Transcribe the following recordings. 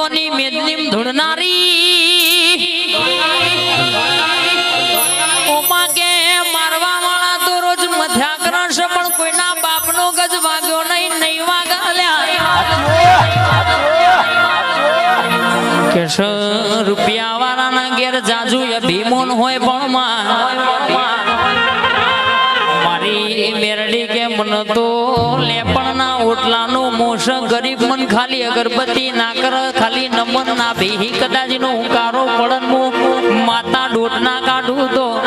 ભક્તોની મેદનીમ ધૂળનારી ઓમાં કે મારવા વાળા તો રોજ મથ્યા કરશે પણ કોઈના બાપનો ગજ વાગ્યો નહીં નહીં વાગ્યા કે રૂપિયા વાળાના ઘેર જાજુ ભીમોન હોય પણ મારી મેરડી કે મન તો લેપણના ઓટલાનું મોશ ગરીબ મન ખાલી અગરબત્તી ના કર ખાલી નમન ના ભી કદાચ નો હુંકારો પડન માતા ડોટ ના કાઢું તો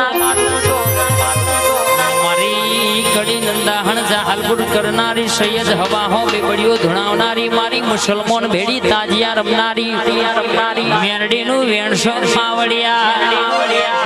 મારી કડી નંદાહણ જાહલગુડ કરનારી સૈયદ હવા હો બેબડીઓ ધુણાવનારી મારી મુસલમાન ભેડી તાજિયા રમનારી મેરડી નું વેણસો પાવડિયા